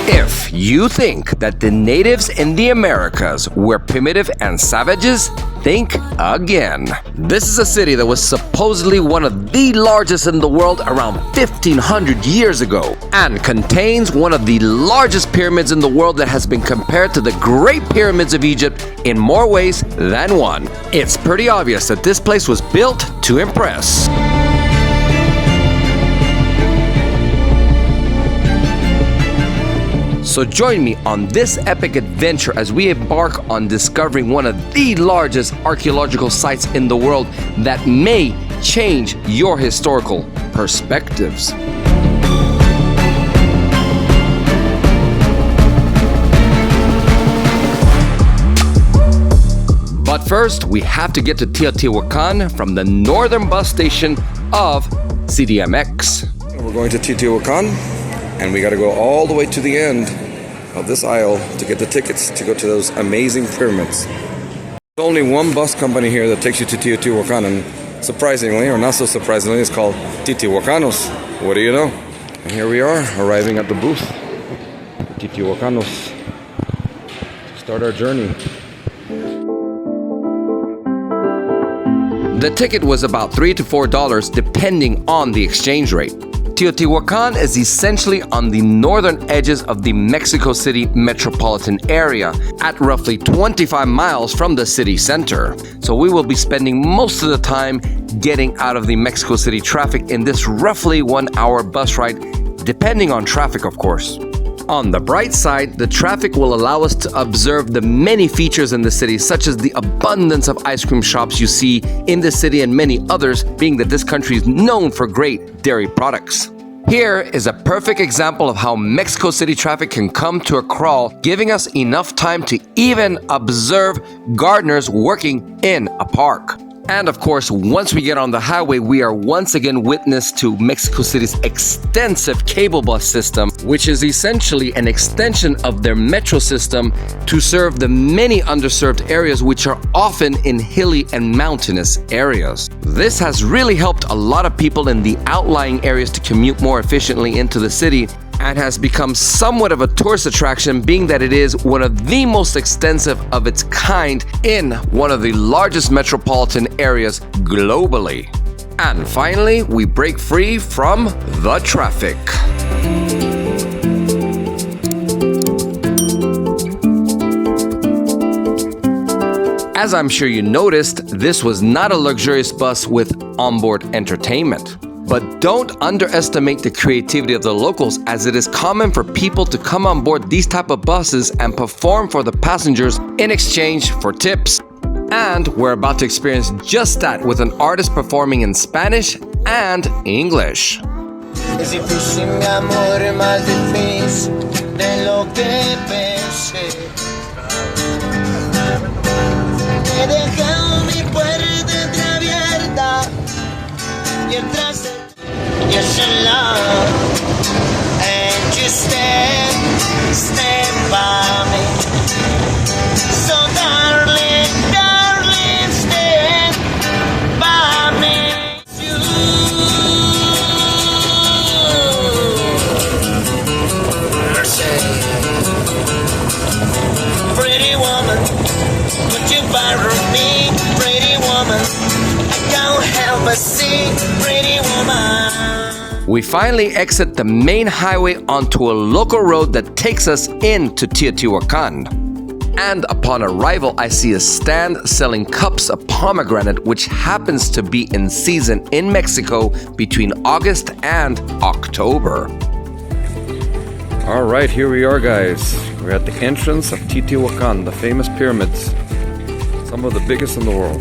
If you think that the natives in the Americas were primitive and savages, think again. This is a city that was supposedly one of the largest in the world around 1500 years ago and contains one of the largest pyramids in the world that has been compared to the Great Pyramids of Egypt in more ways than one. It's pretty obvious that this place was built to impress. So join me on this epic adventure as we embark on discovering one of the largest archaeological sites in the world that may change your historical perspectives. But first, we have to get to Teotihuacan from the northern bus station of CDMX. We're going to Teotihuacan, and we got to go all the way to the end of this aisle to get the tickets to go to those amazing pyramids. There's only one bus company here that takes you to Teotihuacan, and surprisingly, or not so surprisingly, it's called Teotihuacanos. What do you know? And here we are, arriving at the booth for Teotihuacanos to start our journey. The ticket was about $3 to $4 depending on the exchange rate. Teotihuacan is essentially on the northern edges of the Mexico City metropolitan area at roughly 25 miles from the city center. So we will be spending most of the time getting out of the Mexico City traffic in this roughly 1 hour bus ride, depending on traffic, of course. On the bright side, the traffic will allow us to observe the many features in the city, such as the abundance of ice cream shops you see in the city and many others, being that this country is known for great dairy products. Here is a perfect example of how Mexico City traffic can come to a crawl, giving us enough time to even observe gardeners working in a park. And of course, once we get on the highway, we are once again witness to Mexico City's extensive cable bus system, which is essentially an extension of their metro system to serve the many underserved areas which are often in hilly and mountainous areas. This has really helped a lot of people in the outlying areas to commute more efficiently into the city, and has become somewhat of a tourist attraction, being that it is one of the most extensive of its kind in one of the largest metropolitan areas globally. And finally, we break free from the traffic. As I'm sure you noticed, this was not a luxurious bus with onboard entertainment. But don't underestimate the creativity of the locals, as it is common for people to come on board these type of buses and perform for the passengers in exchange for tips. And we're about to experience just that with an artist performing in Spanish and English. Yes, your love, and you stand by me. So darling, darling, stand by me. You, mercy, pretty woman, would you borrow me, pretty woman? I can't help but see, pretty woman. We finally exit the main highway onto a local road that takes us into Teotihuacan. And upon arrival, I see a stand selling cups of pomegranate, which happens to be in season in Mexico between August and October. All right, here we are, guys. We're at the entrance of Teotihuacan, the famous pyramids, some of the biggest in the world.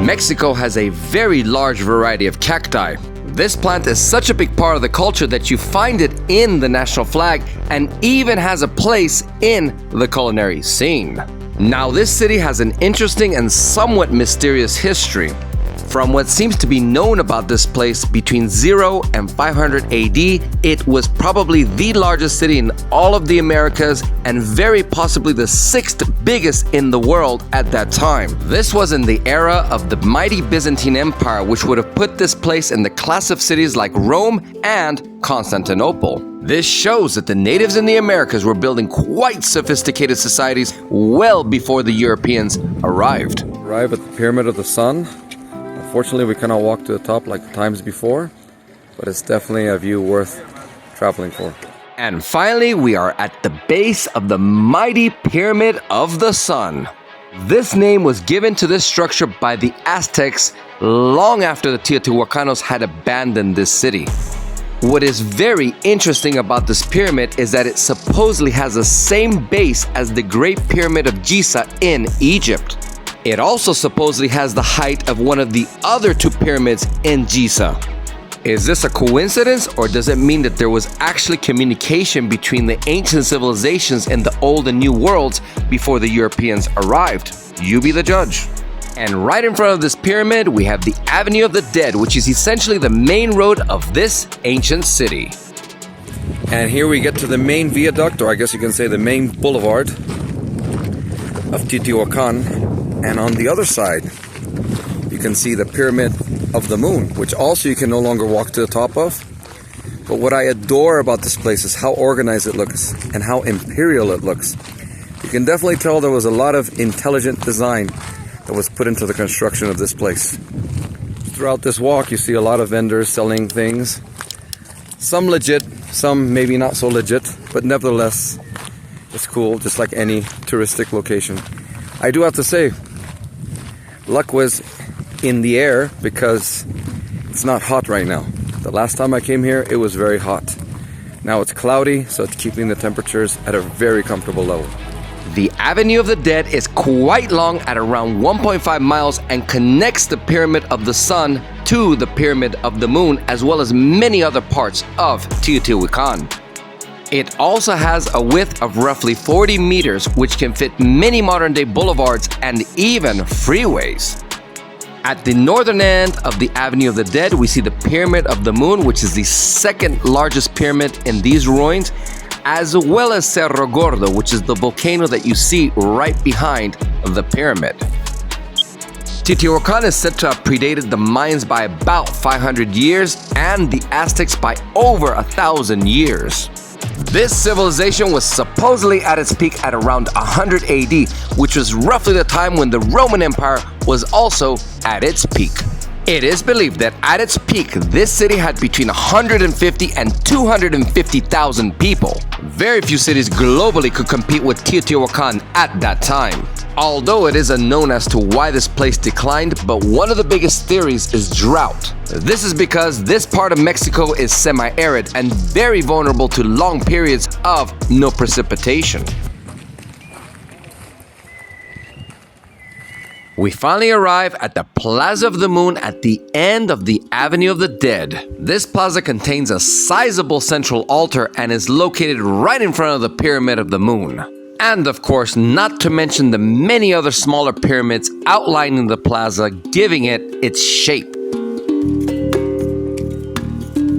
Mexico has a very large variety of cacti. This plant is such a big part of the culture that you find it in the national flag and even has a place in the culinary scene. Now, this city has an interesting and somewhat mysterious history. From what seems to be known about this place, between 0 and 500 AD, it was probably the largest city in all of the Americas and very possibly the 6th biggest in the world at that time. This was in the era of the mighty Byzantine Empire, which would have put this place in the class of cities like Rome and Constantinople. This shows that the natives in the Americas were building quite sophisticated societies well before the Europeans arrived. Arrive at the Pyramid of the Sun. Unfortunately, we cannot walk to the top like the times before, but it's definitely a view worth traveling for. And finally, we are at the base of the mighty Pyramid of the Sun. This name was given to this structure by the Aztecs long after the Teotihuacanos had abandoned this city. What is very interesting about this pyramid is that it supposedly has the same base as the Great Pyramid of Giza in Egypt. It also supposedly has the height of one of the other two pyramids in Giza. Is this a coincidence, or does it mean that there was actually communication between the ancient civilizations in the old and new worlds before the Europeans arrived? You be the judge. And right in front of this pyramid, we have the Avenue of the Dead, which is essentially the main road of this ancient city. And here we get to the main viaduct, or I guess you can say the main boulevard of Teotihuacan. And on the other side, you can see the Pyramid of the Moon, which also you can no longer walk to the top of. But what I adore about this place is how organized it looks and how imperial it looks. You can definitely tell there was a lot of intelligent design that was put into the construction of this place. Throughout this walk, you see a lot of vendors selling things. Some legit, some maybe not so legit, but nevertheless, it's cool, just like any touristic location. I do have to say, luck was in the air because it's not hot right now. The last time I came here, it was very hot. Now it's cloudy, so it's keeping the temperatures at a very comfortable level. The Avenue of the Dead is quite long at around 1.5 miles and connects the Pyramid of the Sun to the Pyramid of the Moon, as well as many other parts of Teotihuacan. It also has a width of roughly 40 meters, which can fit many modern-day boulevards and even freeways. At the northern end of the Avenue of the Dead, we see the Pyramid of the Moon, which is the second largest pyramid in these ruins, as well as Cerro Gordo, which is the volcano that you see right behind the pyramid. Teotihuacan is said to have predated the Mayans by about 500 years and the Aztecs by over 1,000 years. This civilization was supposedly at its peak at around 100 AD, which was roughly the time when the Roman Empire was also at its peak. It is believed that at its peak, this city had between 150 and 250,000 people. Very few cities globally could compete with Teotihuacan at that time. Although it is unknown as to why this place declined, but one of the biggest theories is drought. This is because this part of Mexico is semi-arid and very vulnerable to long periods of no precipitation. We finally arrive at the Plaza of the Moon at the end of the Avenue of the Dead. This plaza contains a sizable central altar and is located right in front of the Pyramid of the Moon. And of course, not to mention the many other smaller pyramids outlining the plaza, giving it its shape.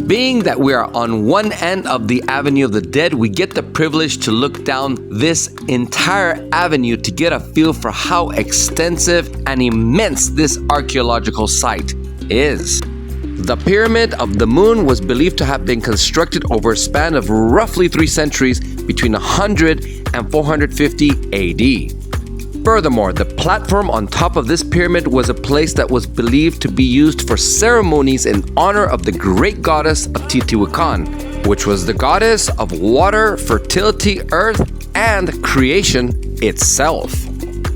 Being that we are on one end of the Avenue of the Dead, we get the privilege to look down this entire avenue to get a feel for how extensive and immense this archaeological site is. The Pyramid of the Moon was believed to have been constructed over a span of roughly 3 centuries between 100 and 450 AD. Furthermore, the platform on top of this pyramid was a place that was believed to be used for ceremonies in honor of the great goddess of Teotihuacan, which was the goddess of water, fertility, earth, and creation itself.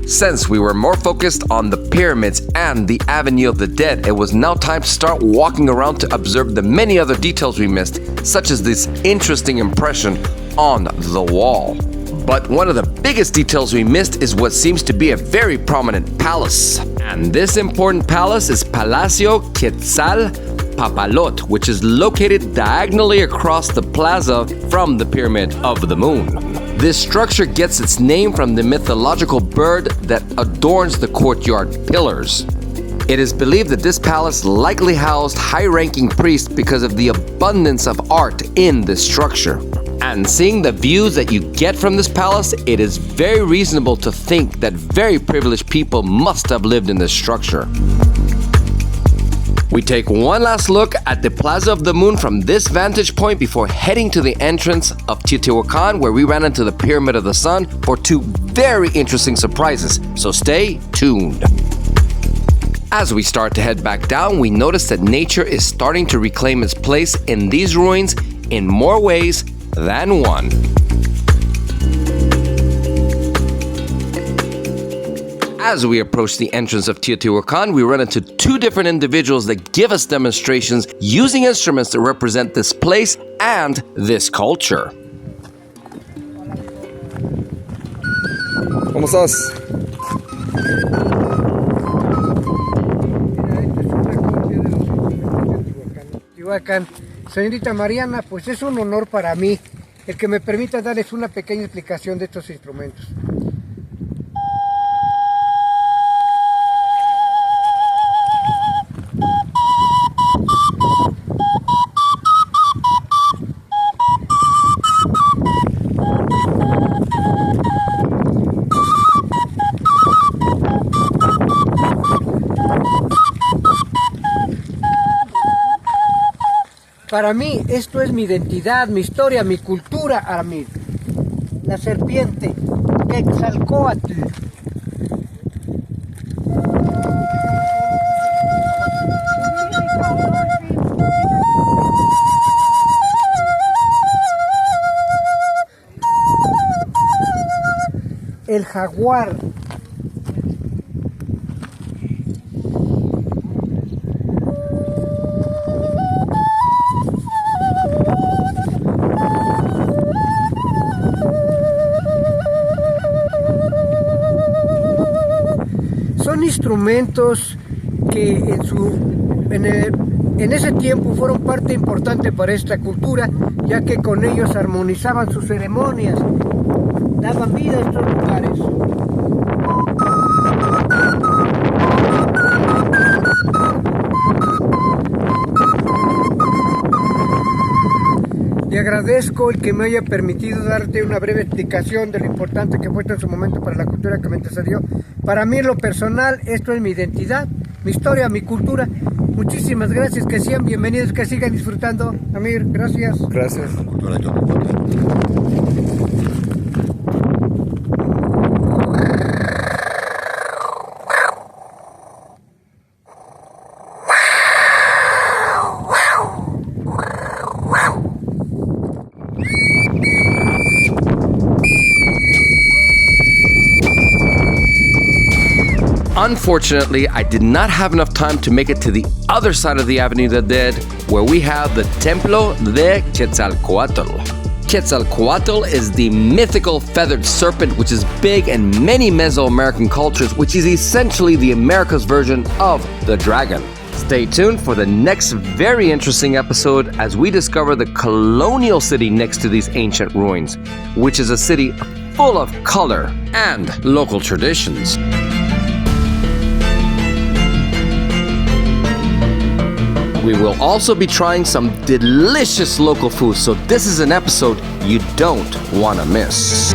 Since we were more focused on the pyramids and the Avenue of the Dead, it was now time to start walking around to observe the many other details we missed, such as this interesting impression on the wall. But one of the biggest details we missed is what seems to be a very prominent palace. And this important palace is Palacio Quetzalpapalotl, which is located diagonally across the plaza from the Pyramid of the Moon. This structure gets its name from the mythological bird that adorns the courtyard pillars. It is believed that this palace likely housed high-ranking priests because of the abundance of art in this structure. And seeing the views that you get from this palace, it is very reasonable to think that very privileged people must have lived in this structure. We take one last look at the Plaza of the Moon from this vantage point before heading to the entrance of Teotihuacan, where we ran into the Pyramid of the Sun for two very interesting surprises, so stay tuned. As we start to head back down, we notice that nature is starting to reclaim its place in these ruins in more ways than one. As we approach the entrance of Teotihuacan, we run into two different individuals that give us demonstrations using instruments that represent this place and this culture. ¿Cómo estás? Teotihuacan. Señorita Mariana, pues es un honor para mí el que me permita darles una pequeña explicación de estos instrumentos. Para mí esto es mi identidad, mi historia, mi cultura, Aramid. La serpiente, Quetzalpapalotl. El jaguar. Son instrumentos que en ese tiempo fueron parte importante para esta cultura, ya que con ellos armonizaban sus ceremonias, daban vida a estos lugares. Te agradezco el que me haya permitido darte una breve explicación de lo importante que fue esto en su momento para la cultura que me antecedió. Para mí en lo personal, esto es mi identidad, mi historia, mi cultura. Muchísimas gracias, que sean bienvenidos, que sigan disfrutando. Amir, gracias. Gracias. Unfortunately, I did not have enough time to make it to the other side of the Avenida del Dead, where we have the Templo de Quetzalcoatl. Quetzalcoatl is the mythical feathered serpent, which is big in many Mesoamerican cultures, which is essentially the America's version of the dragon. Stay tuned for the next very interesting episode as we discover the colonial city next to these ancient ruins, which is a city full of color and local traditions. We will also be trying some delicious local food, so this is an episode you don't want to miss.